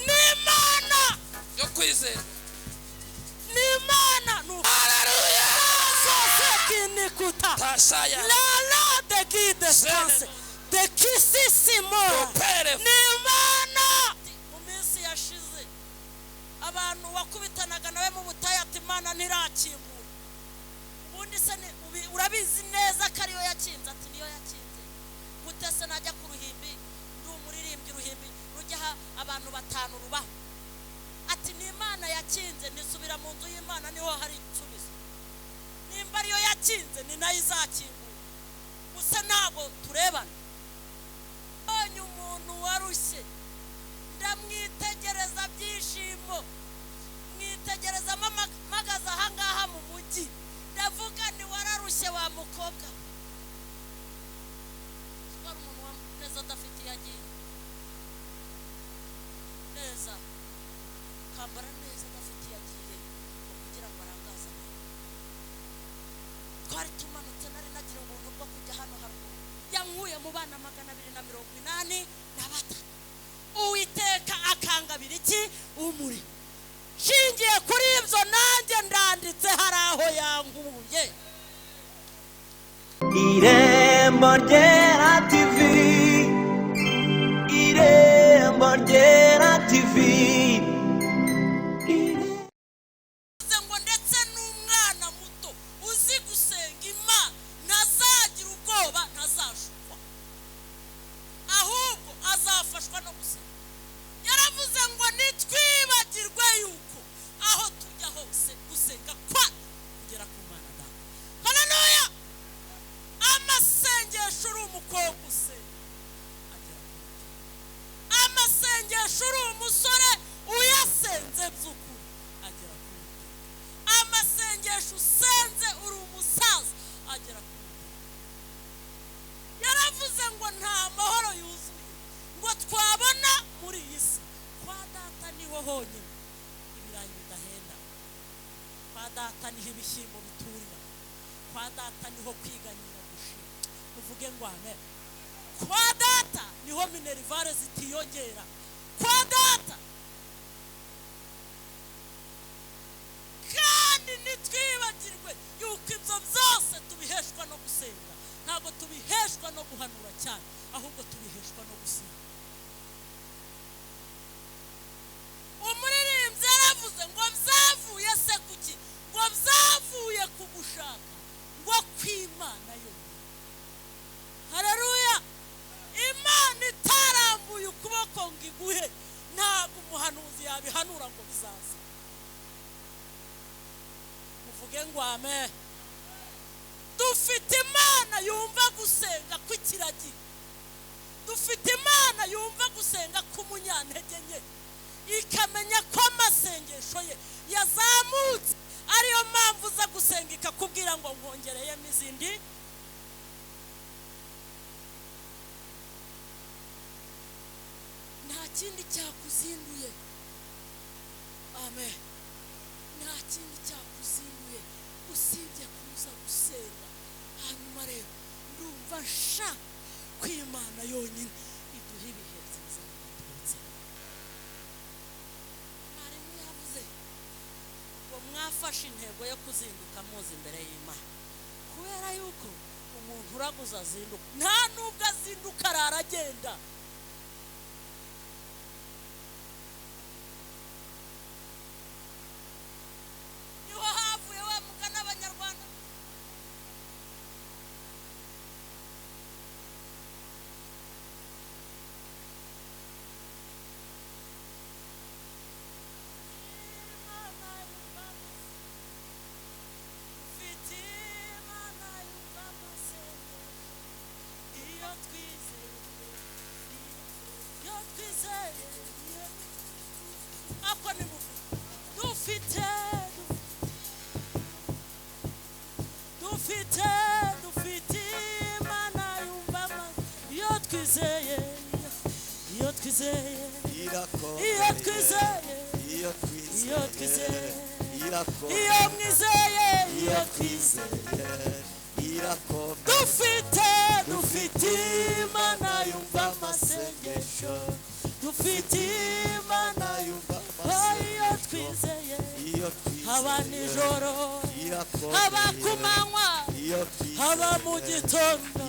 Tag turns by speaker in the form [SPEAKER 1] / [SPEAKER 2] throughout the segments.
[SPEAKER 1] n'Imana
[SPEAKER 2] yo kwizera.
[SPEAKER 1] n'Imana.
[SPEAKER 2] Haleluya.
[SPEAKER 1] Nikuta
[SPEAKER 2] Tasaya.
[SPEAKER 1] la de guide stance de kisisimo n'Imana. Mu minsi yashize abantu wakubitanaga nawe mu butayu ati Imana ntirakingura. Ubundi se urabizi neza ko ariyo yakinze? Ati niyo yakinze. Gute se najya ku ruhimbi ndi umuririmbyi ruhimbi rujya abantu batanu rubaho? Ati ni Imana yakinze, nisubira mu nzu y'Imana niho hari isubizo. Nimba ariyo yakinze ni nayo izakingura. Gusa ntabwo turebana. Onye umuntu warushye ndamwitegereza byishimo, mwitegereza magaza ahangaha mu mujyi, ndavuga ni wararushye wa mukobwa. Twari umuntu wa neza adafite yagiye neza, kambara neza adafite yagiye kugira ngo arangaze. Twari tumanutse nari nagira ubuntu bwo kujya hano haruguru, yankuye mu bana 283. Uwiteka akangabira iki? Umuri. Shingiye kuri ibyo nanjye ndanditse hari aho yankuye.
[SPEAKER 3] Irembo Ryera TV, Irembo Ryera TV.
[SPEAKER 1] Ngo ndetse n'umwana muto uzi gusenga Imana ntazagira ubwoba, ntazashukwa, ahubwo azafashwa no gusenga. Yaravuze ngo nitwibagirwe yuko aho tujya hose gusenga kwa kugera ku Mana Data. Haleluya. Amasengesho uri umukobwa usenga agera ku Mana. Amasengesho uri umusore uyasenze by'ukuri agera ku Mana. Amasengesho usenze uri umusaza agera ku Mana. Yaravuze ngo nta mahoro yuzuye ngo twabona muri iyi si. Kwa Data niho honyine ibirayi bidahenda. Kwa Data niho ibishyimbo biturira. Kwa Data niho kwiganyira gushira. Uvuge ngo amen. Kwa Data niho minerivare zitiyongera. Kwa Data. Kandi nitwibagirwe yuko ibyo byose tubiheshwa no gusenga. Ntabwo tubiheshwa no guhanura cyane, ahubwo tubiheshwa no gusenga. Umuririmbyi yaravuze ngo byavuye se kuki? Ngo byavuye ku gushaka ngo kw'Imana yonyine. Haleluya. Imana itarambuye ukuboko ngo iguhe, ntabwo umuhanuzi yabihanura ngo bizaza. Muvuge ngo amen. Dufite Imana yumva gusenga kw'ikiragi. Dufite Imana yumva gusenga k'umunyantege nke, ikamenya ko amasengesho ye yazamutse. Ariyo mpamvu uza gusenga ikakubwira ngo nkongereyemo izindi. Nta kindi cyakuzinduye. Amen. Nta kindi cyakuzinduye usibye kuza gusenga. Hanyuma rero ndumva nshaka ko Imana yonyine iduha ibihe byiza bitwitse. Mwarimu yavuze ngo mwafashe intego yo kuzinduka muzi imbere y'Imana, kubera yuko umuntu uraguza azinduka, nta nubwo azinduka araragenda. Niho havuye wa mugani Abanyarwanda. Dufite Imana yumva amaso. Iyo twizeye dufite Imana yumva Imana iyo twizeye haba nijoro haba ku manywa haba mu gitondo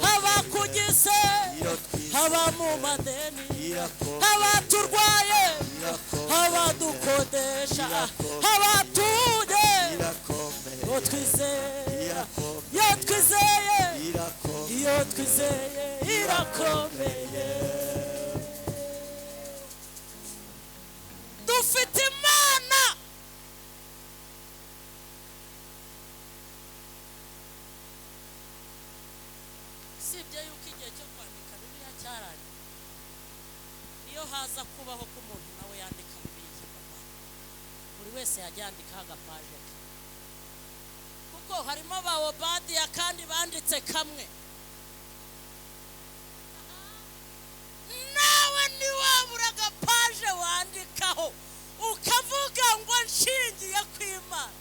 [SPEAKER 1] haba ku gise haba mu madeni haba turwaye haba dukodesha haba tuje iyo twizeye irakomeye dufite Imana sibye yuko igihe cyo kwandika Bibiliya cyarangiye iyo haza kubaho ko umuntu nawe yandika Bibiliya buri wese yajyandikaho agapaje ke kuko harimo ba Obadiya kandi banditse kamwe nawe niwabura agapaje wandikaho ukavuga ngo nshingiye kw'Imana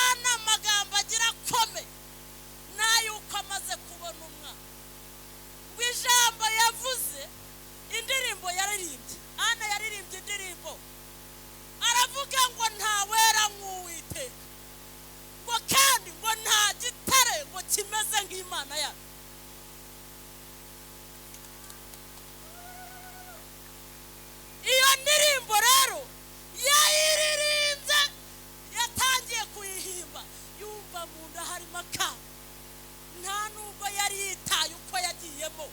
[SPEAKER 1] ana magambo agira kome nayuko amaze kubona umwana w'ijambo yavuze indirimbo yaririmbye ana yaririmbye indirimbo aravuga ngo ntawera nk'Uwiteka ngo kandi ngo nta gitare ngo kimeze nk'Imana yacu iyo ndirimbo rero yayiririmbye yatangiye kuyihimba yumva mu nda harimo akamo nta nubwo yari yitaye uko yagiyemo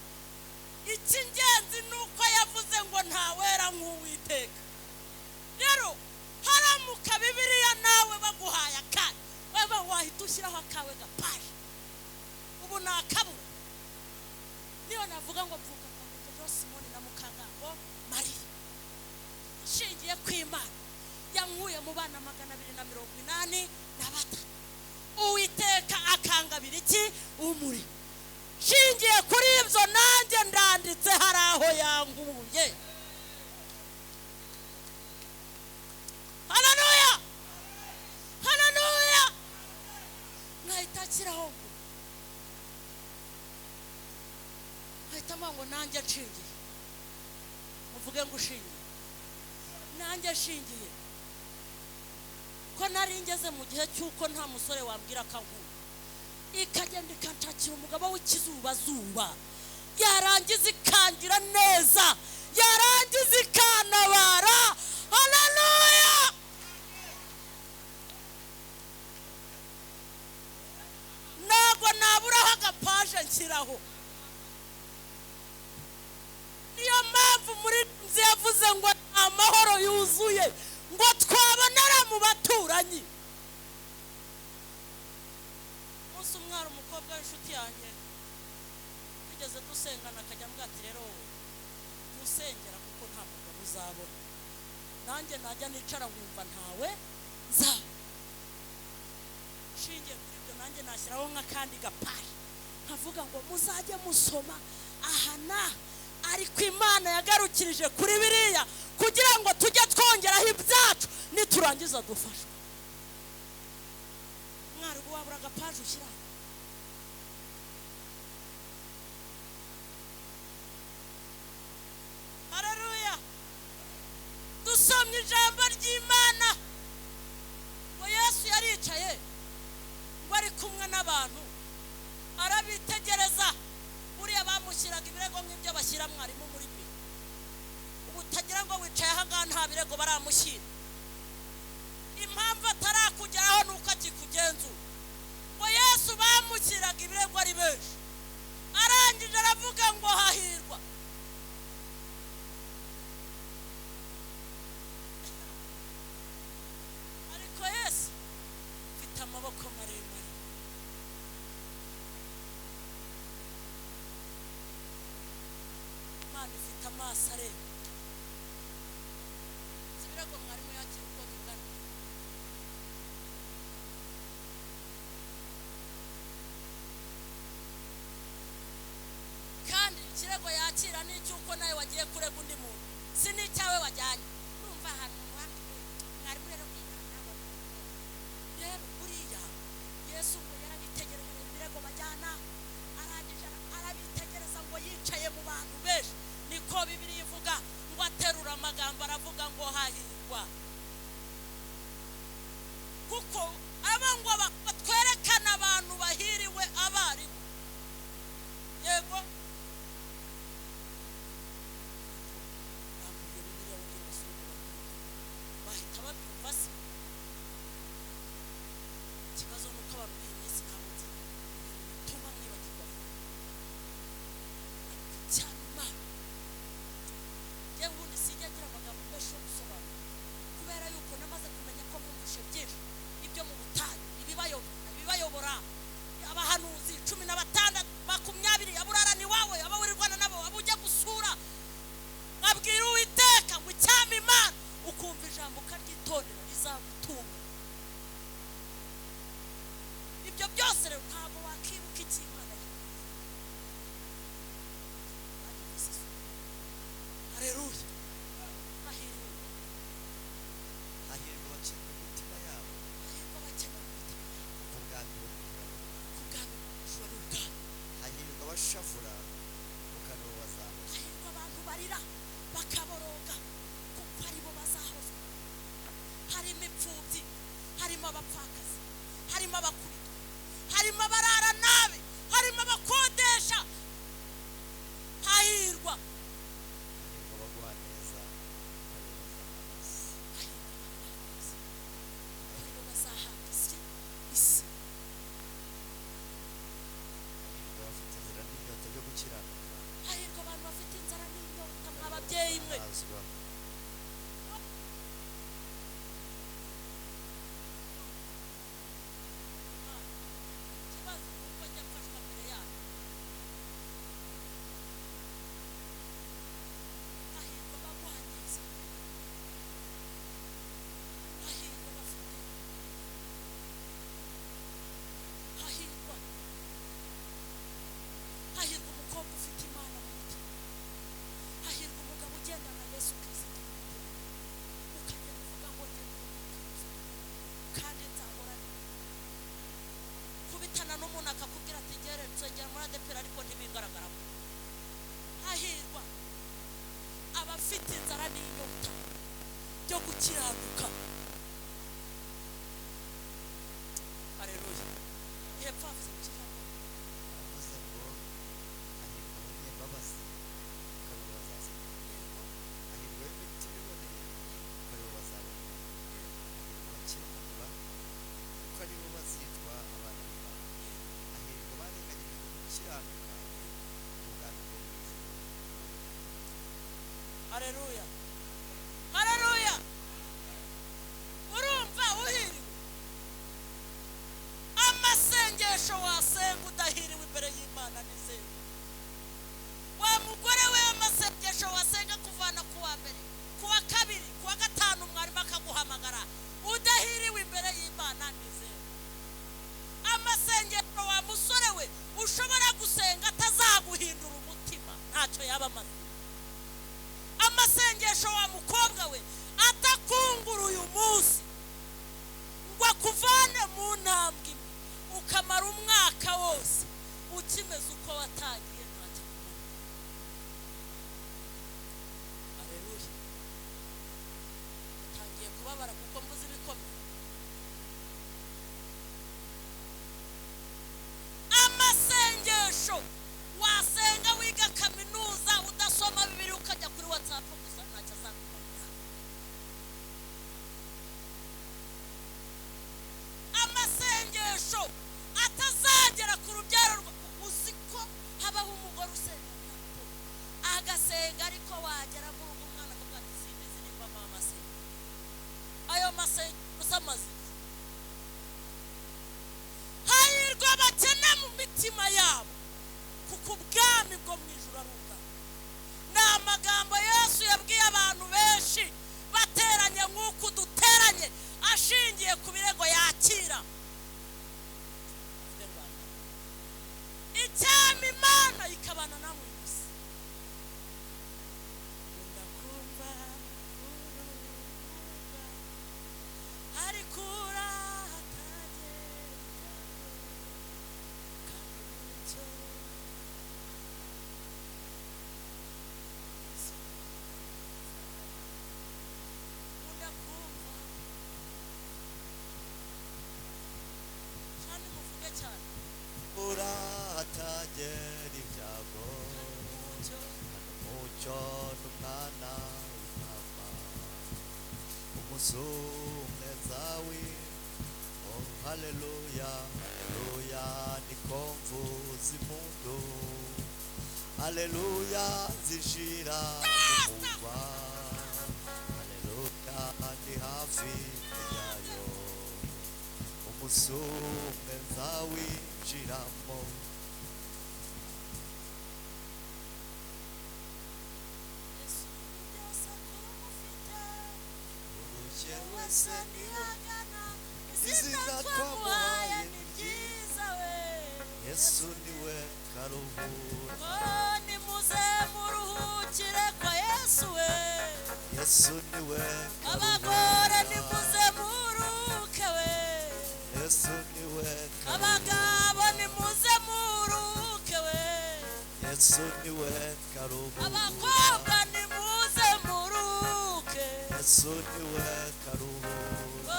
[SPEAKER 1] icy'ingenzi ni uko yavuze ngo ntawera nk'Uwiteka rero haramuka Bibiliya nawe baguhaye akanya waba wahita ushyiraho akawe gapaje ubu ni akamwe niyo navuga ngo mvuga ngo Simoni na Mukangango Mariya nshingiye kw'Imana yankuye mu bana 283 Uwiteka akangabira iki umuri nshingiye kuri ibyo nanjye ndanditse hari aho yankuye haleluya haleluya nkaitakiraho nkahitamo ngo nanjye nshingiye muvuge ngo ushingiye nanjye nshingiye ko nari ngeze mu gihe cy'uko nta musore wambwira akankuru ikagenda ikantakira umugabo w'ikizubazuba yarangiza ikangira neza yarangiza ikanabara haleluya ntabwo naburaho agapaje nshyiraho niyo mpamvu muri nzi yavuze ngo amahoro yuzuye ngo twabonera mu baturanyi umunsi umwari umukobwa w'inshuti yanjye tugeze dusengana akajya ambwira ati rero dusengera kuko nta mugabo uzabona nanjye najya nicara nkumva ntawe nzaba nshingiye kuri ibyo nanjye nashyiraho nk'akandi gapaje nkavuga ngo muzajye musoma aha n'aha ariko Imana yagarukirije kuri biriya kugira ngo tujye twongeraho ibyacu niturangiza dufashwe mwari wabura agapaje ushyiraho haleluya dusomye ijambo ry'Imana ngo Yesu yaricaye ngo ari kumwe n'abantu arabitegereza buriya bamushyiraga ibirego nk'ibyo bashyira mwarimu muri bi ubu utagira ngo wicaye aha ngaha nta birego baramushyira impamvu atarakugeraho nuko akikugenzura ngo Yesu bamushyiraga ibirego ari benshi arangije aravuga ngo hahirwa ariko Yesu mfite amaboko maremare Imana ifite amaso areba ibirego mwarimu yakira uko tungana kandi ikirego yakira ni icy'uko nawe wagiye kurega undi muntu si n'icyawe wajyanye urumva ahantu mwarimu rero rero buriya Yesu ngo yarabitegereje ibirego bajyana arangije arabitegereza ngo
[SPEAKER 4] gukiranuka ubwami bwo mu ijuru.
[SPEAKER 1] Haleluya, haleluya. Urumva uhiriwe? Amasengesho wasenga udahiriwe imbere y'Imana nizeye. Wa mugore we, amasengesho wasenga kuvana kuwa mbere, kuwa kabiri, kuwa gatanu mwarimu akaguhamagara udahiriwe imbere y'Imana nizeye. Amasengesho wa musore we ushobora gusenga atazaguhindura umutima ntacyo yaba amaze. Amasengesho wa mukobwa we atakungura uyu munsi ngo akuvane mu ntambwe imwe ukamara umwaka wose ukimeze uko watangiye ntacyo kumara. Haleluya. Utangiye kubabara kuko mvuze ibikomeye. Amasengesho wasenga wiga kaminuza udasoma Bibiliya ukajya kuri WhatsApp gusa ntacyo azakumarira. Amasengesho atazagera ku rubyaro uzi ko habaho umugore usenga agasenga ariko wagera mu rugo umwana akavuga ati sinzi nimba mama asenga. Ayo masengesho amaze. Hahirwa abakene mu mitima yabo kuko ubwami bwo mu ijuru ari ubwabo. Ni amagambo Yesu yabwiye abantu benshi bateranye nk'uko duteranye ashingiye ku birego yakira. Icyama Imana ikabana namwe gusa. Ndakumva urubuga ariko urahatagera kandi nicyo ndakumva cyane muvuge cyane
[SPEAKER 4] urahatagera ibyago umucyo n'umwana w'intama umunsi zawe. Oh haleluya, haleluya, niko mvuza impundu, haleluya zishira umurwa, haleluya ndi hafi yayo umunsi umwe nzawinjiramo. Urushye wese nihagana izina twamuhaye ni ryiza we. Yesu niwe karuhura.
[SPEAKER 1] Oh nimuze muruhukire kwa Yesu we.
[SPEAKER 4] Yesu niwe
[SPEAKER 1] Abagore nimuze muruke we.
[SPEAKER 4] Yesu niwe
[SPEAKER 1] Abagabo nimuze muruke we.
[SPEAKER 4] Yesu niwe karuhura.
[SPEAKER 1] Abakobwa nimuze muruke.
[SPEAKER 4] Yesu niwe karuhura.
[SPEAKER 1] Oh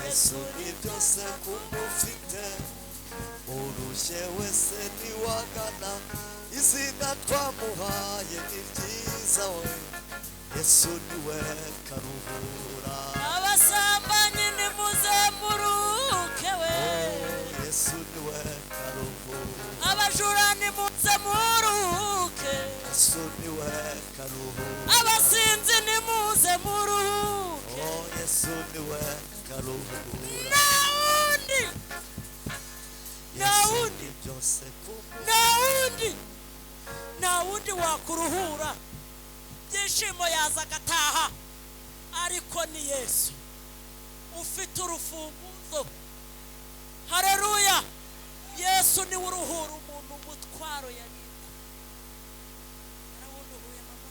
[SPEAKER 4] Yesu ni byose kumufite, urushye wese niwagana izina twamuhaye ni ryiza we. Yesu niwe karuhura.
[SPEAKER 1] abasambanyi nimuze muruke we.
[SPEAKER 4] Yesu niwe karuhura.
[SPEAKER 1] Abajura nimuze muruke.
[SPEAKER 4] Yesu niwe karuhura.
[SPEAKER 1] Abasinzi nimuze muruke.
[SPEAKER 4] Oh Yesu niwe karuhura.
[SPEAKER 1] Naundi
[SPEAKER 4] Yesu ni byose
[SPEAKER 1] naundi wakuruhura. Byishimo yaza agataha ariko ni Yesu ufite urufunguzo. Haleluya. Yesu ni uruhura umuntu umutwaro yarinda. Arabunuye mama.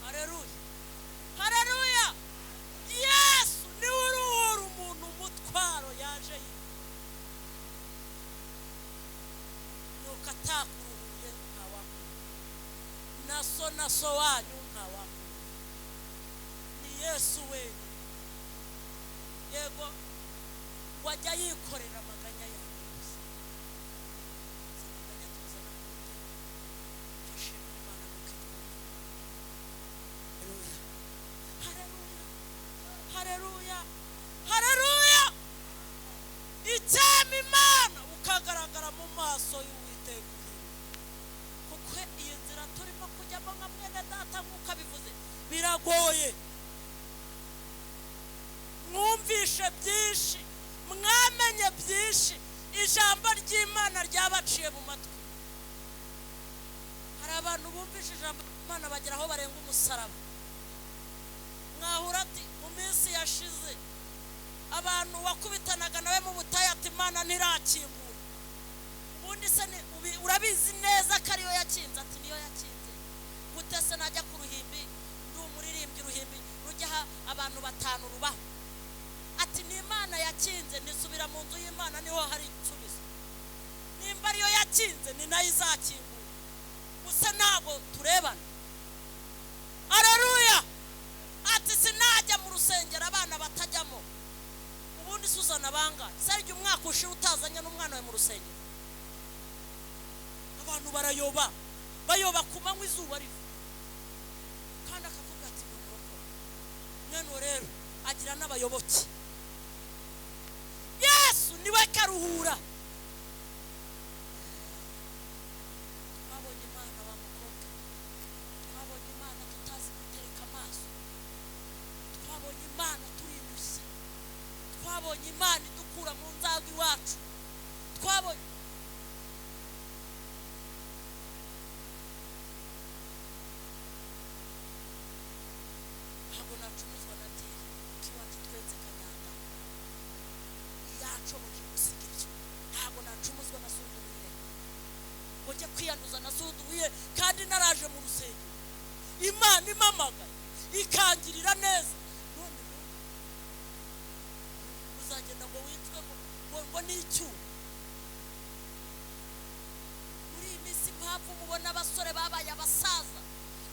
[SPEAKER 1] Haleluya. Haleluya. Yesu ni uruhura umuntu umutwaro yaje yiba. Nuko atakuruhuye ntawakuruhuye. Naso wanyu ntawakuruhuye. Ni Yesu wenyine. Yego wajya yikorera amaganya yawe gusa. Amaganya tuzana ku mutima. Dushimira Imana n'ukitwara. Haleluya. Haleluya. Haleluya. Haleluya. amaso y'Uwiteka kuko iyi nzira turimo kujyamo nka mwene data nk'uko abivuze biragoye. Mwumvishe byinshi, mwamenye byinshi, ijambo ry'Imana ryabaciye mu matwi. Hari abantu bumvishe ijambo ry'Imana bagera aho barenga umusaraba. Mwahura ati mu minsi yashize abantu wakubitanaga nawe mu butayu ati Imana ntirakingura, ubundi se urabizi neza ko ariyo yakinze, ati niyo yakinze. Gute se najya ku ruhimbi ndi umuririmbyi, uruhimbi rujyaho abantu 5 rubaho, ati ni Imana yakinze, nisubira mu nzu y'Imana niho hari igisubizo. Nimba ariyo yakinze ni nayo izakingura, gusa ntabwo turebana. Haleluya. Ati sinajya mu rusengero abana batajyamo, ubundi Suzana bangahe serye umwaka ushira utazanye n'umwana we mu rusengero. Abantu bayoba ku manywa izuba riva, kandi akavuga ati mwene rero agira n'abayoboke. Yesu niwe karuhura. Twabonye Imana bamukobwa, twabonye Imana tutazi gutereka amaso, twabonye Imana turindushye, twabonye Imana idukura mu nzago iwacu, twabonye ntabwo nacumuzwa na diri kiwacu twenze kanyanga yacomoje gusiga ibyo. Ntabwo nacumuzwa na Suduwiye ngo njye kwiyanduza na Suduwiye kandi naraje mu rusengero. Imana imamagaye ikangirira neza, none uzagenda ngo witwe ngo ni icyuma. Muri iyi minsi impamvu mubona abasore babaye abasaza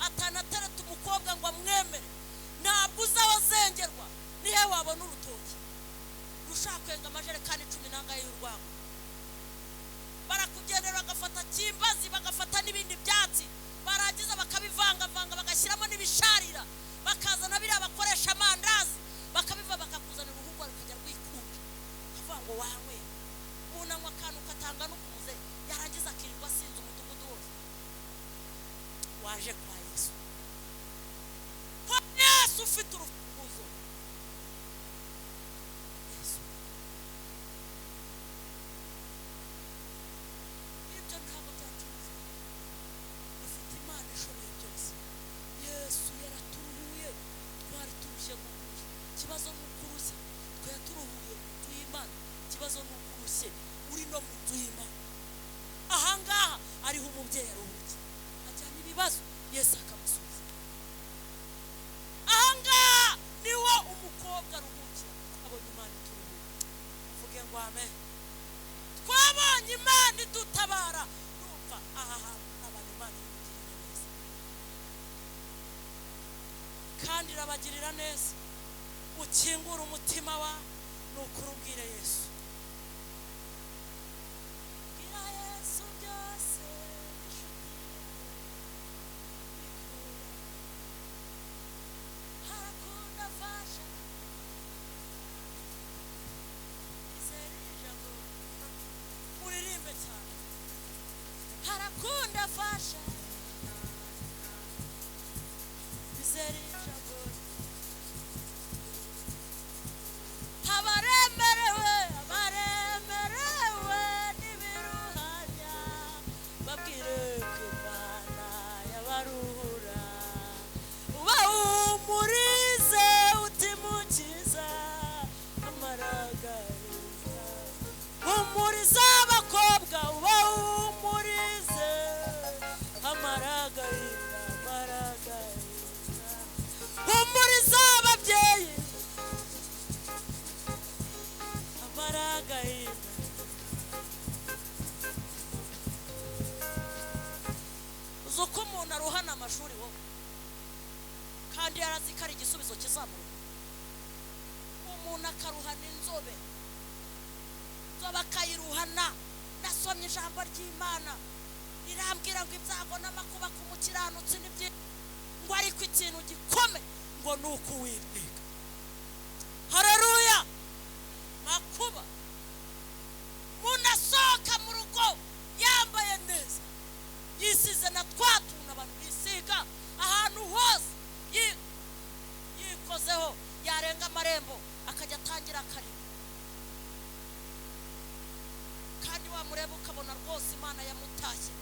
[SPEAKER 1] atanatereta umukobwa ngo amwemere, ntabwo uzabazengerwa nihe wabona urutoki rushaka kwenga amajerekani 10 y'urwango. Barakugendera bagafata kimbazi, bagafata n'ibindi byatsi, barangiza bakabivangavanga bagashyiramo n'ibisharira, bakazana biriya bakoresha amandazi, bakabiva bakakuzanira uruhugwa rukajya rwikunda, akavuga ngo wanywe unanywa akantu katanga no kumuze, yarangiza akirirwa asinze umudugudu wose. Waje kwa Yesu, kwa Yesu ufite urufunguzo. Yesu ibyo ntabwo byacuruza, ufite Imana ishoboye byose. Yesu yaraturuhuye, twari turushye gukurushye. Ikibazo ni ukurushye, twe yaturuhuye mu nzu y'Imana. Ikibazo ni ukurushye uri no mu nzu y'Imana. Ahangaha ariho umubyeyi aruhuke, ajyana ibibazo Yesu akamusubiza. Ahangaha niwo umukobwa aruhukira, abonye Imana ituruhuye. Uvuge ngo amen. Twabonye Imana idutabara. Numva aha hantu abantu Imana imugirira neza, kandi irabagirira neza. Ukingura umutima wawe nukurubwire Yesu. Bwira Yesu byose harakunda fasha izerija ngo uririmbe cyane. Harakunda fasha izerija ngo abaremerewe n'ibiruhanya babwire ko Imana yabaruhura. Ubahumurize utimukiza amaragahinda, humuriza abakobwa ubahumurize amaragahinda, humuriza ababyeyi amaragahinda. Uzi uko umuntu aruhana amashuri wowe kandi yarazi ko ari igisubizo kizamuka. Umuntu akaruhana inzobe akayiruhana. Nasomye ijambo ry'Imana rirambwira ngo ibyago n'amakuba ku mukiranutsi ni byinshi, ngo ariko ikintu gikome ngo ni uko Uwiteka. Haleluya. Makuba munasohoka mu rugo wamureba ukabona rwose Imana yamutashye.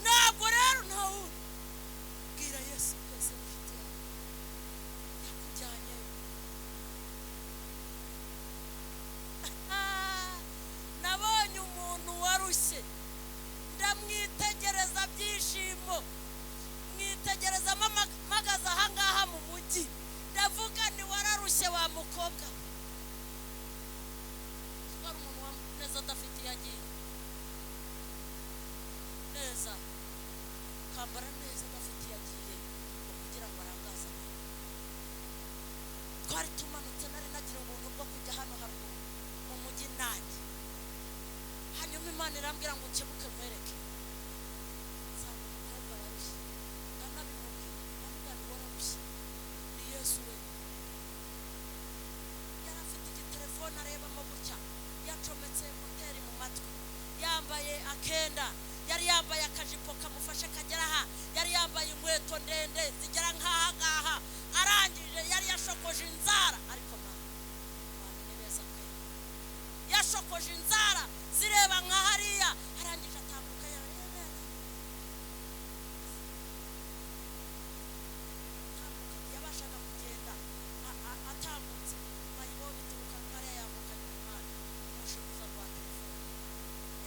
[SPEAKER 1] Ntabwo rero ntawe bwira Yesu byose bifite yakujyanye. Nabonye umuntu warushye ndamwitegereza byishimo, mwitegereza magaza ahangaha mu mujyi, ndavuga ni wararushye wa mukobwa. Twari umuntu wa neza adafite yagiye neza, kambara neza adafite yagiye kugira ngo arangaze. Twari tumanutse, nari nagira ubuntu bwo kujya hano haruguru mu mujyi nanjye, hanyuma Imana irambwira ngo ukebuke mwereke. Nsanga umukobwa warushye, ndanabimubwira, ndamubwira ni wararushye, ni Yesu we. Yari afite igitelefone arebamo gutya, yacometse moteri mu matwi, yambaye akenda, yari yambaye akajipo kamufashe kagera aha, yari yambaye inkweto ndende zigera nk'aha ngaha, arangije yari yashokoje inzara. Ariko ni beza kwe, yashokoje inzara zireba nka hariya, arangije atambuka yabashaga kugenda atambutse. Mayibo bituruka nk'ariya yambukanye umuhanda, umushukuza rwa telefone,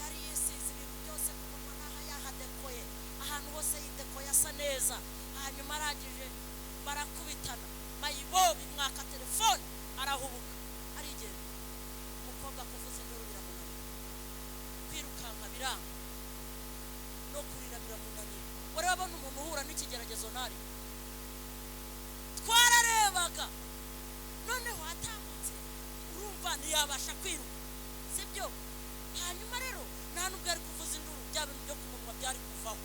[SPEAKER 1] yari yisize ibintu byose ku munwa n'aha yahadekoye, ahantu hose yidekoye asa neza. Hanyuma arangije barakubitana, Mayibo bimwaka telefone, arahubuka arigenda. Umukobwa kuvuza induru biramunanira, kwirukanka biranga, no kurira biramunanira. Wari wabona umuntu uhura n'ikigeragezo ntari? Twararebaga, noneho atambutse urumva ntiyabasha kwiruka, sibyo? Hanyuma rero nta nubwo ari kuvuza induru, bya bintu byo ku munwa byari kuvaho.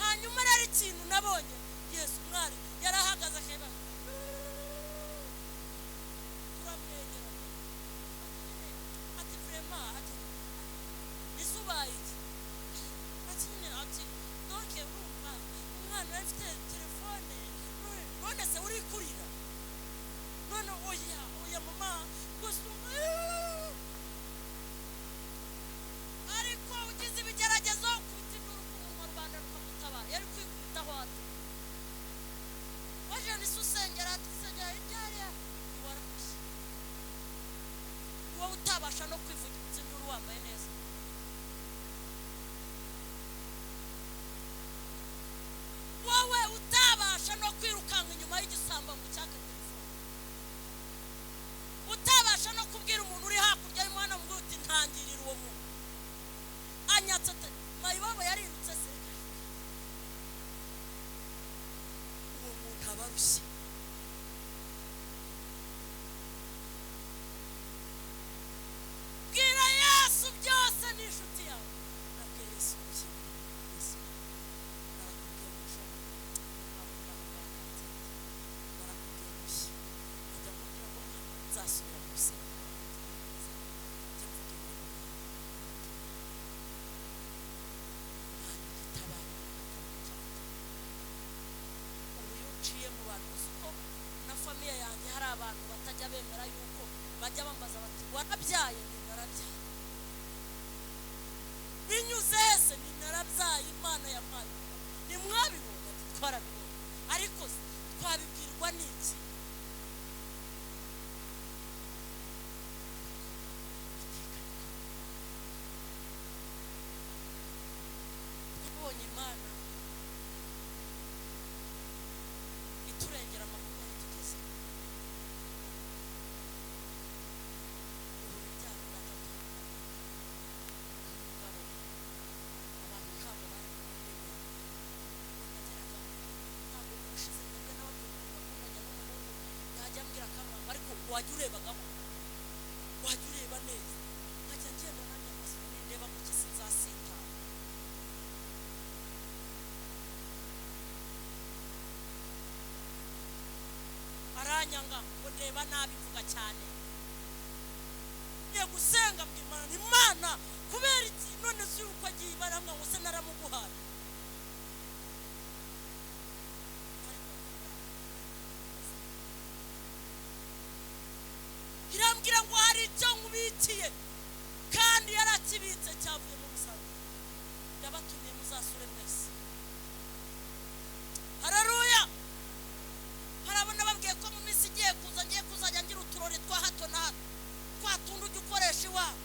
[SPEAKER 1] Hanyuma rero ikintu nabonye, Yesu mwari yarahagaze akeba, turamwegera ati vraiment, ati nisubaye iki, ati donke urumva umwana afite telefone, none se uri kurira, none oya mama gusa. Ariko ugize ibigeragezo kubita induru ku munwa, Rwanda rukagutabara. Yari kwikubitaho ati waje nisusengera, tusengera ibyariya warakushye, wowe utabasha no kwivugira induru wambaye neza. Wowe utabasha no kwirukanka inyuma y'igisambo ngo cyake telefone, utabasha no kubwira umuntu uri hakurya y'umuhanda ngo uti ntangirira uwo muntu anyatse. Mayibobo yarirutse se, uwo muntu abarushye. Bwira Yesu byose ni inshuti yawe. Nabwiye Yesu ushimwe, Yesu narakubwiye gushaka, narakubwiye gushya, ajya mubwira ngo nzasubira mu rusengero, ajya mvuga ibintu uciye mu bantu. Uko na famiye yanjye hari abantu batajya bemera yuko bajya bambaza bati warabyaye? Ni narabyaye. Binyuze se ni narabyaye, Imana yampaye. Nimwabibona? Twarabibona. Ariko twabibwirwa n'iki? Twabonye Imana iturengera amakuru tugeze. Urubyaro gatatu, umugabo, abantu ntabwo bari kubimenya. Nageraga ntabwo ushize ndabwe n'ababwirwa bakundanye n'umuhungu, yajya ambwira akamwamba, ariko wajya urebagamo, wajya ureba neza. Nkajya ngenda nanjye amasomo nindeba ku kisi nzasitara. Aranyanga ngo ndeba nabi, mvuga cyane. Ngiye gusenga mbwira Imana, kubera iki none si uko agiye baramwa ngo se naramuguhaye. icyo nkubikiye kandi yarakibitse cyavuye mu musaruro yabatumye muzasure mwese. Haleluya. Harabona babwiye ko mu minsi igiye kuza ngiye kuzajya ngira uturori twa hato na hato twatundi ujya ukoresha iwawe.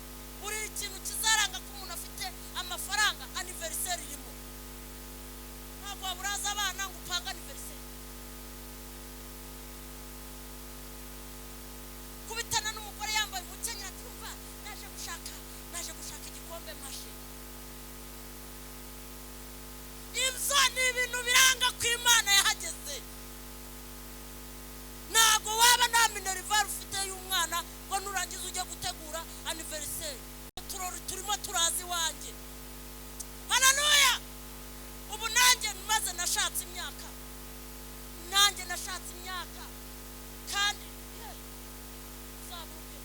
[SPEAKER 1] Uri ikintu kizaranga ko umuntu afite amafaranga anniversaire irimo. Ntabwo waburaza abana ngo upanga anniversaire. Kubitana n'umugore yambaye umukenyero atumva naje gushaka igikombe mashe. Ibyo ni ibintu biranga ko Imana yahageze. Ntabwo waba nta minerval ufite y'umwana ngo nurangiza ujye gutegura anniversaire. Turimo turazi wanjye. Haleluya. Ubu nanjye maze nashatse imyaka kandi zabuke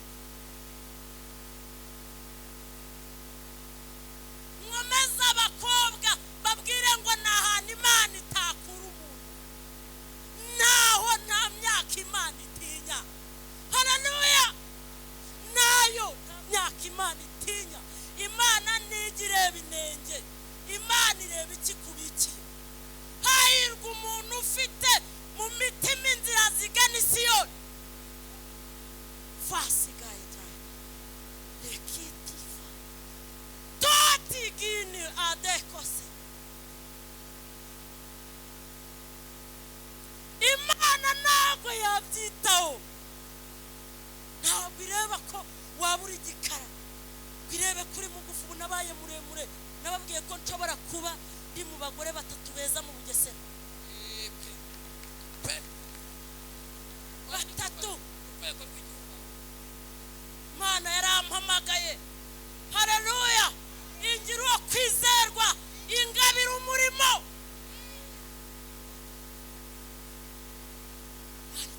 [SPEAKER 1] mwomeza abakobwa babwire ngo nahana Imana itakura umuntu naho nta myaka Imana itinya. Haleluya. Nayo nta myaka Imana itinya. Imana ntigireba inenge. Imana ireba ikikubikiye. Hahirwa umuntu ufite mu mitima inzira zigana i Siyoni. Fasigaye cyane lekitifa totigini adekose. Imana ntabwo yabyitaho. Ntabwo ireba ko waba uri igikara, irebe kuri mugufi. Ubu nabaye muremure, nababwiye ko nshobora kuba ndi mu bagore 3 beza mu Bugesera. 3 Mana yarampamagaye. Haleluya. Ingira uwo kwizerwa, ingabira umurimo.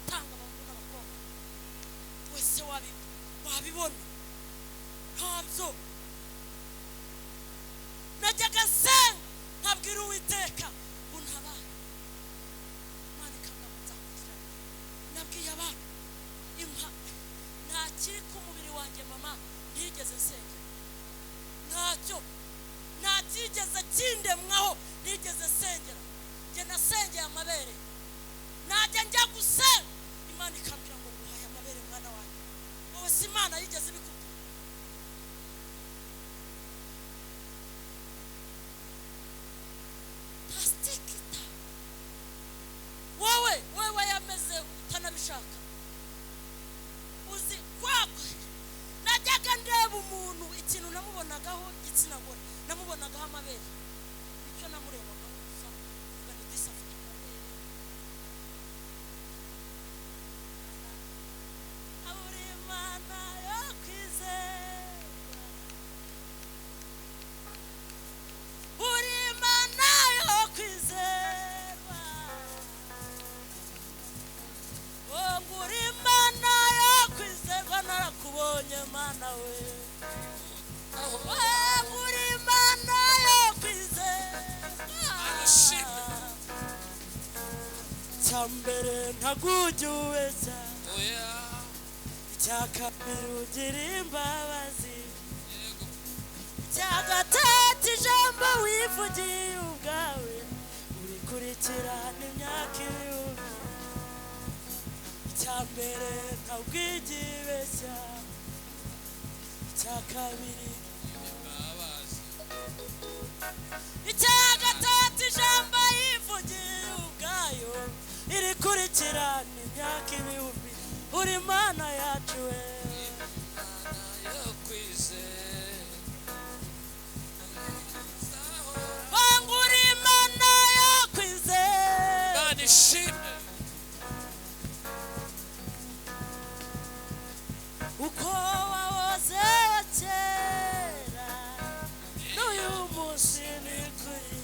[SPEAKER 1] Tanga abantu n'abakobwa wese wabibona. Ntabyo najyaga senga nkabwira Uwiteka untabara. Mana ikamwamutsa kugira nabwiye abantu nta kiri ku mubiri wanjye mama ntigeze senga. Nta kigeze kindemwaho ntigeze sengera. Njye nasengeye amabere. Najya njya gusenga Imana ikambwira ngo nguhaye amabere mwana wanjye. Wowe si Imana yigeze ibikubwira. Tastikita wowe yameze utanabishaka. Uzi kwako najyaga ndeba umuntu ikintu namubonagaho igitsina gore namubonagaho amabere. Nicyo namureba gusa uvuga ni disafite amabere. Aburi Imana yo kwizerwa. Uri Imana yo kwizerwa. Uri Imana yo kwizerwa narakubonye Mana we. Uri Imana yo kwizerwa. Cyambere ntagujuwe cyane. Icyakabiri ugira imbabazi. Icyagatatu ijambo wivugiye ubwawe urikurikirana imyaka 1000. Icyambere ntabwigibeshya. Icyakabiri imbabazi. Icyagatatu ijambo yivugiye ubwayo irikurikirana imyaka 1000. Uri Imana yacu we. Imana yo kwizerwa. Uri Imana yo kwizerwa. Imana ishimwe. Uko wahoze kera n'uyu munsi ni kuri.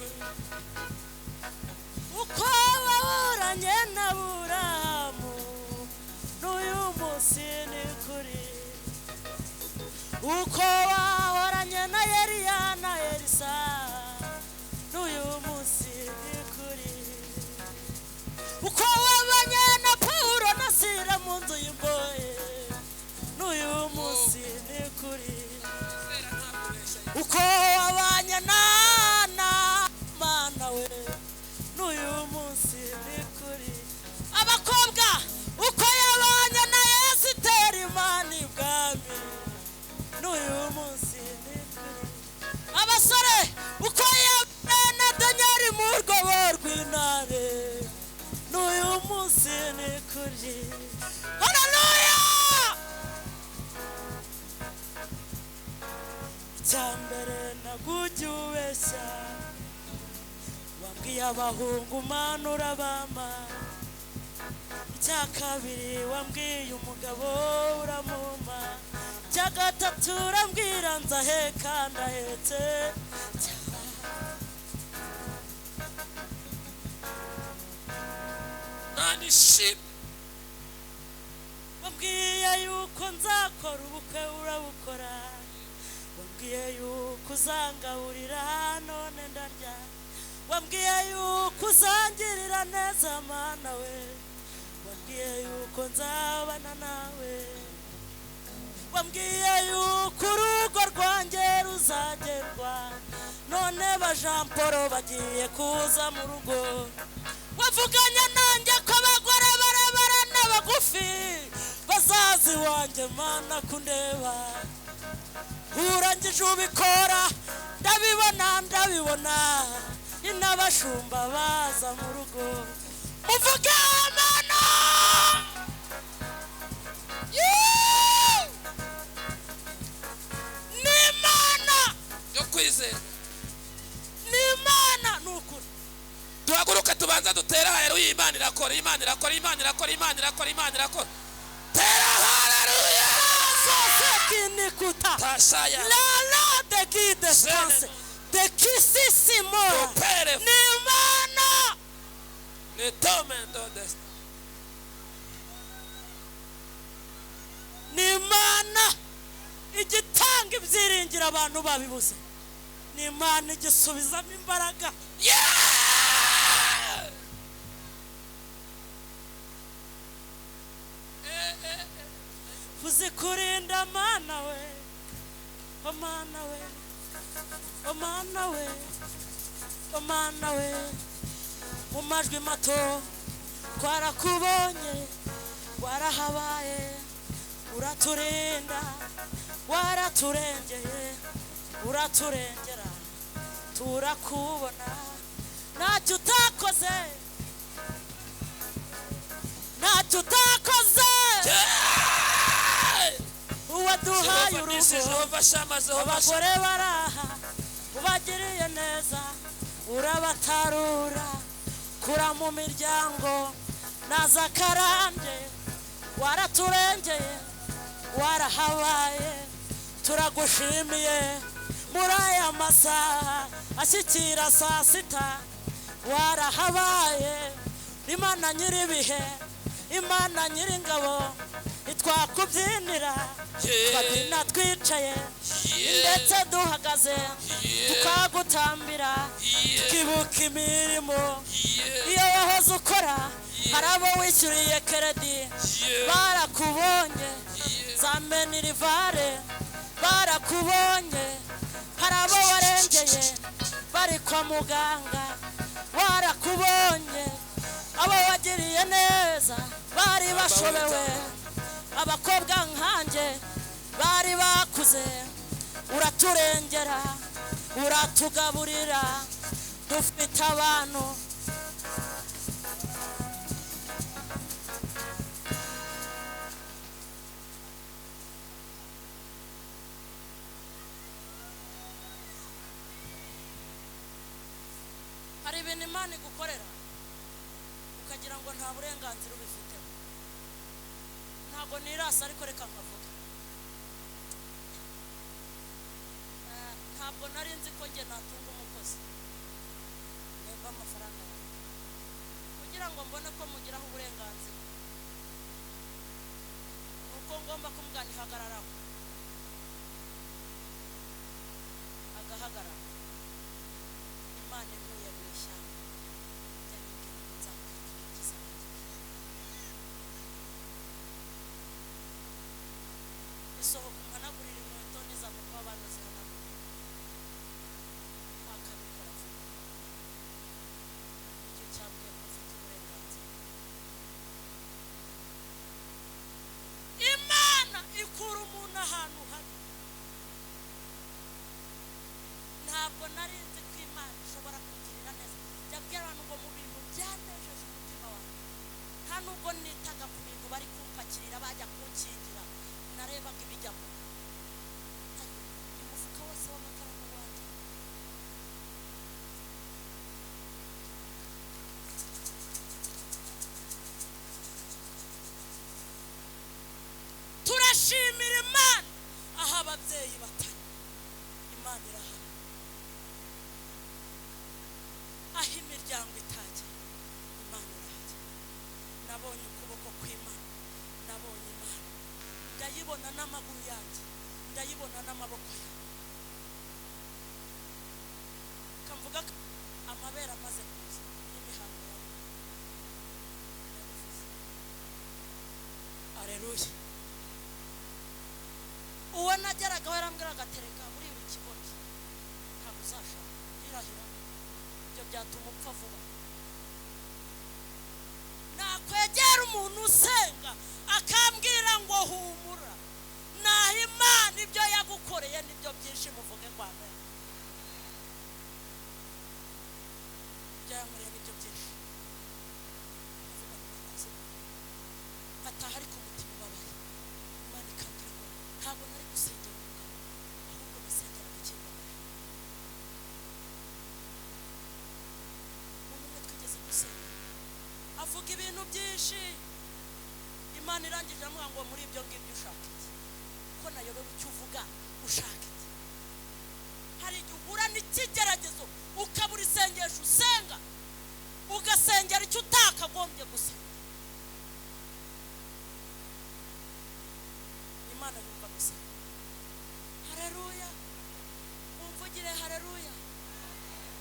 [SPEAKER 1] Uko wahoranye na Aburahamu n'uyu munsi ni kuri. Uko wahoranye na Eliya na Elisa n'uyu munsi ni kuri. Uko wabanye na Paulo na Sila mu nzu y'imbohe n'uyu munsi abahungu mana urabama icya kabiri wambwiye umugabo uramuma icya gatatu urambwira nzaheka ndahetse
[SPEAKER 2] nani ship
[SPEAKER 1] wambwiye yuko nzakora ubukwe urabukora wambwiye yuko uzangaburira none ndarya wambwiye yuko uzangirira neza mana we wambwiye yuko nzabana nawe wambwiye yuko urugo rwanjye ruzagerwa none ba Jean Paul bagiye kuza mu rugo wavuganye nanjye ko abagore barabara n'abagufi bazazi wanjye mana kundeba urangije ubikora ndabibona inabashumba baza mu rugo uvuge mana ni mana
[SPEAKER 2] yo kwizera
[SPEAKER 1] ni mana nukuri
[SPEAKER 2] duhaguruka tubanza dutera haleluya Imana irakora Imana irakora Imana irakora Imana irakora Imana irakora tera haleluya
[SPEAKER 1] sose kinikuta
[SPEAKER 2] tashaya
[SPEAKER 1] la de qui descanse de qui sisimo
[SPEAKER 2] pere
[SPEAKER 1] ni mana
[SPEAKER 2] ne tomendo des
[SPEAKER 1] ni mana igitanga ibyiringira abantu babibuze ni mana igisubizamo imbaraga uzi kurinda mana we o mana we o mana we o mana we mu majwi mato twarakubonye warahabaye uraturinda waraturengeye uraturengera turakubona ntacyo utakoze ntacyo utakoze uwaduhaye urugo abagore baraha ubagiriye neza urabatarura kura mu miryango naza karande waraturengeye warahabaye turagushimiye muri aya masaha ashyikira saa sita warahabaye Imana nyiribihe Imana nyiringabo itwakubyinira twabyina twicaye ndetse duhagaze tukagutambira tukibuka imirimo iyo wahoze ukora hari abo wishyuriye keredi barakubonye za menirivare barakubonye hari abo warengeye bari kwa muganga warakubonye abo wagiriye neza bari bashobewe abakobwa nkanjye bari bakuze uraturengera uratugaburira dufite abantu hari ibintu Imana igukorera ukagira ngo nta burenganzira ubifite ntabwo nirasa ariko reka nkavuga ntabwo nari nzi ko njye natunga umukozi nemba amafaranga yawe kugira ngo mbone ko mugiraho uburenganzira nuko ngomba kumugana ihagararaho agahagarara Imana ivuye mu ishyamba sohoka umanagurira inkweto n'izamuka abantu zihanagura wakabikora vuba icyo cyabwiye ko ufite uburenganzira Imana ikura umuntu ahantu habi ntabwo nari nzi ko Imana ishobora kugirira neza yabwira abantu ngo mu bintu byanejeje umutima wawe nta nubwo nitaga ku bintu bari kumpakirira bajya kunkingira narebaga ibijyamo umufuka wose w'amakaramu wanjye ndashimira Imana aho ababyeyi batari. Imana irahari. Aho imiryango itagiye, Imana irahari. Nabonye ukuboko kw'Imana, nabonye Imana, ndayibona n'amaguru yanjye, ndayibona n'amaboko yanjye. Kamvuga amabere amaze kuza n'imihango yawe. Aleluya. Uwo nageraga warambwiraga atereka muri ibi kigori ntabwo uzashaka irahira, ibyo byatuma upfa vuba. Nakwegera umuntu usenga akambwira ngo humura, naho Imana ibyo yagukoreye nibyo byinshi muvuge ngo amen. Byankoreye nibyo byinshi. Ataha ari ku mutima ubabaye. Imana ikambwira ngo ntabwo nari gusengera umugabo, ahubwo nasengera ikigomba. Umwe twigeze gusenga avuga ibintu byinshi, Imana irangije amuha ngo muri ibyo ngibyo ushaka iki, ko nayobewe icyo uvuga ushaka iki. Hari igihe uhura n'ikigeragezo ukabura isengesho usenga, ugasengera icyo utakagombye gusenga. Imana yumva gusenga. Haleluya. Mumvugire haleluya.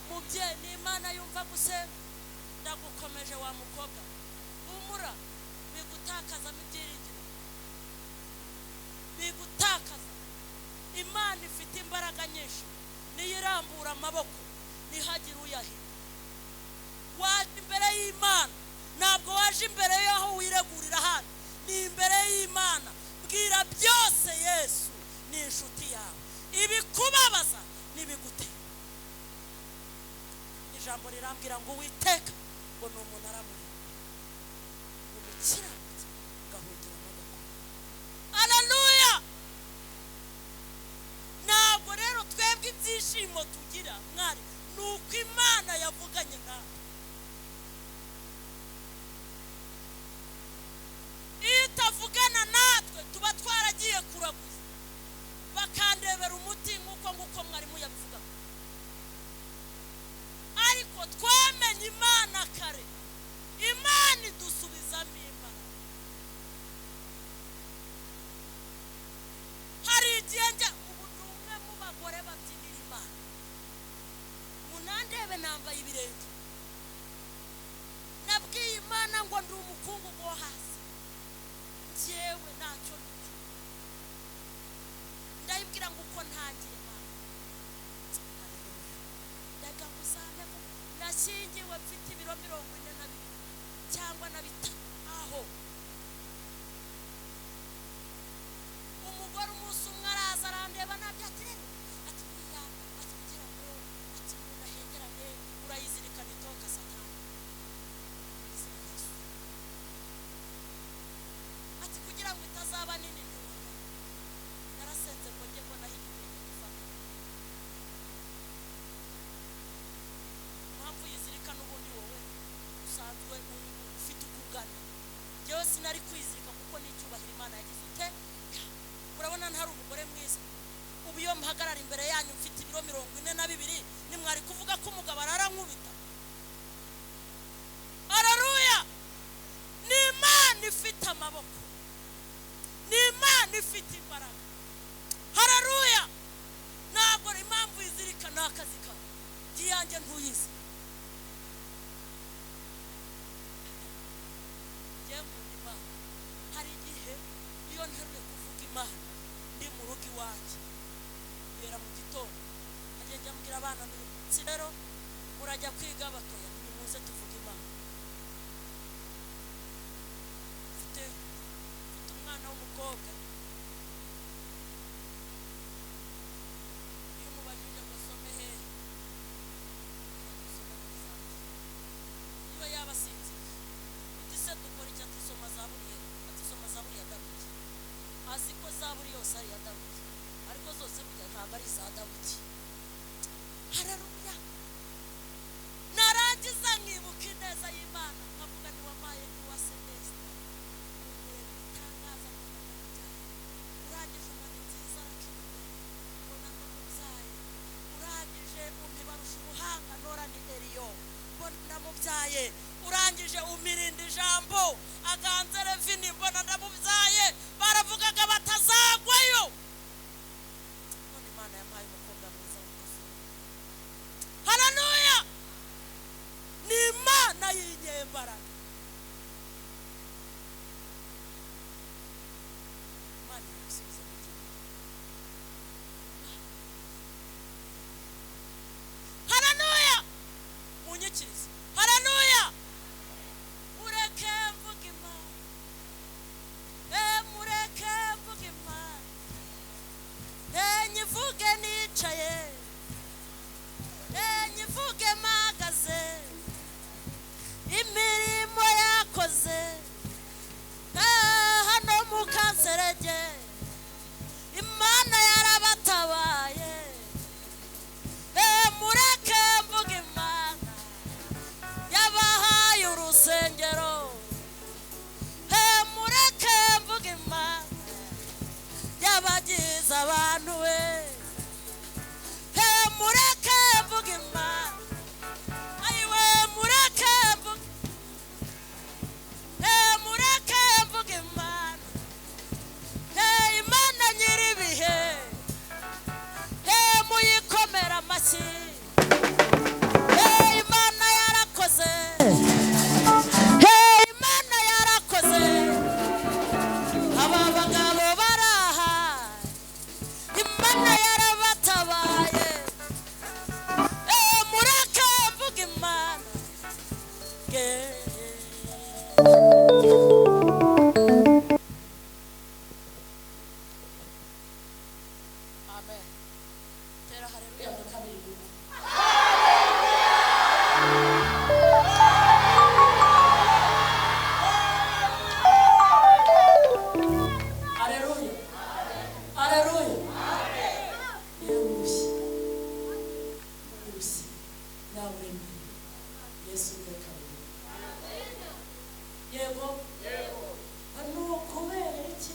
[SPEAKER 1] Mubyeyi, ni Imana yumva gusenga. Ndagukomeje wa mukobwa, humura, bigutakaza ibyiringiro, bigutakaza. Imana ifite imbaraga nyinshi, niyo irambura amaboko ntihagira uyahira. Waje imbere y'Imana, ntabwo waje imbere y'aho wiregurira hano, ni imbere y'Imana. Bwira byose Yesu ni inshuti yawe, ibikubabaza n'ibigutera. Ijambo rirambwira ngo Uwiteka ngo ni umunara muremure, umukiranutsi gahungira amaboko. Aleluya. Ntabwo rero twebwe ibyishimo tugira mwari, ni uko Imana yavuganye nawe. Iyo itavugana natwe tuba twaragiye kuraguza, bakandebera umuti nk'uko mwarimu yabivuga. Ariko twamenye Imana kare, Imana idusubizamo imbaraga. Hari igihe njya ubu ni umwe mu bagore babyinira Imana, munandebe nambaye ibirenge, nabwiye Imana ngo ndi umukungugu wo hasi, njyewe ntacyo nzi. Ndayibwira ngo uko ntangiye Imana, ndaga ngusane ko nashyingiwe mfite ibiro 42 cyangwa na 5. Aho umugore umunsi umwe araza arandeba nabyo ati rero ati buriya ati kugira ngo ati unahengerane urayizirikana itoka Satani, ati kugira ngo itazaba nini. Narasenze ngo njye mbona hirya gufata mpamvu yizirikana. Ubundi wowe usanzwe ufite ukungana, njyewe sinari kwizirika kuko n'icyubahiro Imana yagize ute. Urabona ntari umugore mwiza, ubu iyo mpagarara imbere yanyu mfite ibiro 42, nimwari kuvuga ko umugabo arankubita. Aleluya. Ni Imana ifite amaboko, ni Imana ifite imbaraga. Haleluya. Ntabwo impamvu yizirikana akazi kawe giyanjye ntuyizi. Hari igihe iyo nteruye kuvuga Imana ndi mu rugo iwanjye, bera mu gitondo agenda ambwira abana si rero murajya kwiga batoya, nimuze tuvuge Imana. Mfite umwana w'umukobwa, iyo umubajije ngo some hehe, iyo yaba asinziriye uti se dukora icyo, atisoma Zaburi ya Dawidi. Azi ko Zaburi yose ari iya Dawidi, ariko zose burya ntabwo ari iza Dawidi. Haleluya. Narangiza nkibuka ineza y'Imana, nkavuga ni wamaye n'uwase neza, itangaza haleluya munyikirize haleluya mureke mvuge Imana mureke mvuge Imana nyivuge nicaye nyivuge mpagaze imirimo yakoze hano mu Kanserege Imana yarabatabaye mureke mvuge Imana yabahaye urusengero mureke mvuge Imana yabagize abantu we mureke mvuge Imana ayiwe mureke mureke mvuge Imana Imana nyiribihe muyikomera amashyi Imana yarakoze Imana yarakoze aba bagabo baraha Imana yarabatabaye mureke mvuge Imana amen tera haleluya ndakabiri haleluya haleluya Yesu nawe Yesu ndakabiri yego hano kubera iki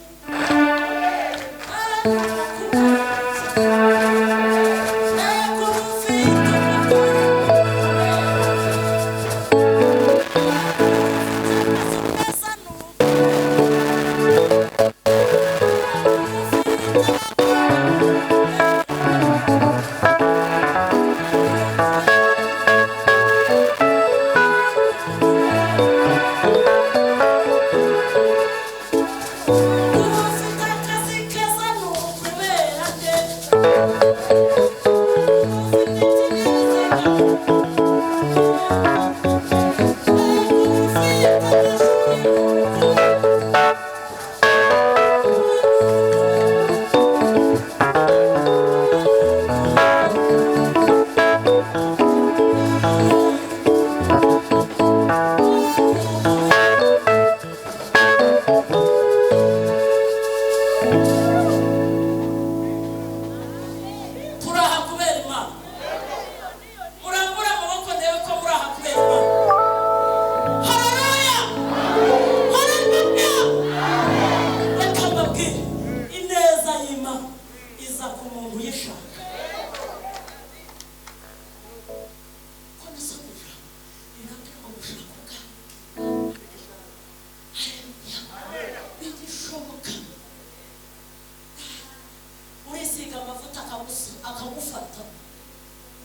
[SPEAKER 1] akagufata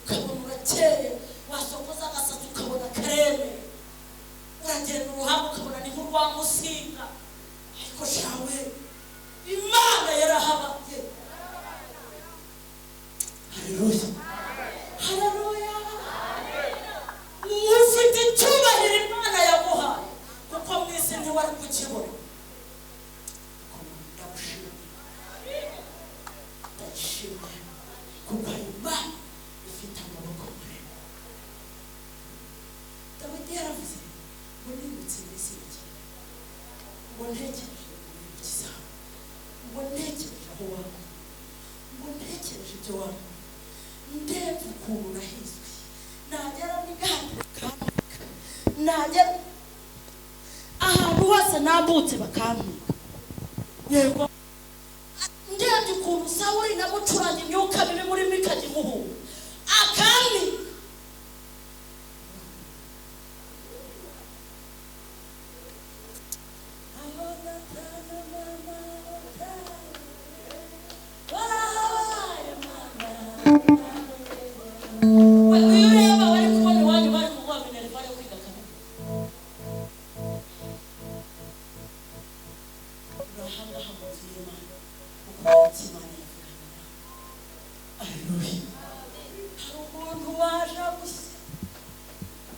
[SPEAKER 1] ukabona urakeye wasokoza agasatsi ukabona kareme uragenda uruhanga ukabona ni nk'urwamusinga ariko shawe Imana yarahabaye haleluya haleluya ufite icyubahiro Imana yaguhaye kuko mwese ntiwari kukibona kuko Imana ifite amaboko maremare Dawidi yaravuze ngo nibutse iminsi ngo ntekereje umukiza ngo ntekereje aho waba ngo ntekereje ibyo waba ndebye ukuntu nahizwe nagera n'igahanda bakampiga nagera ahantu hose nambutse bakampiga yego ndebye ukuntu Sawuli namucuranga imyuka mibi muri mikajya imuhunga akampiga ukora Imana yavugana nawe. Haleluya. Hari umuntu waje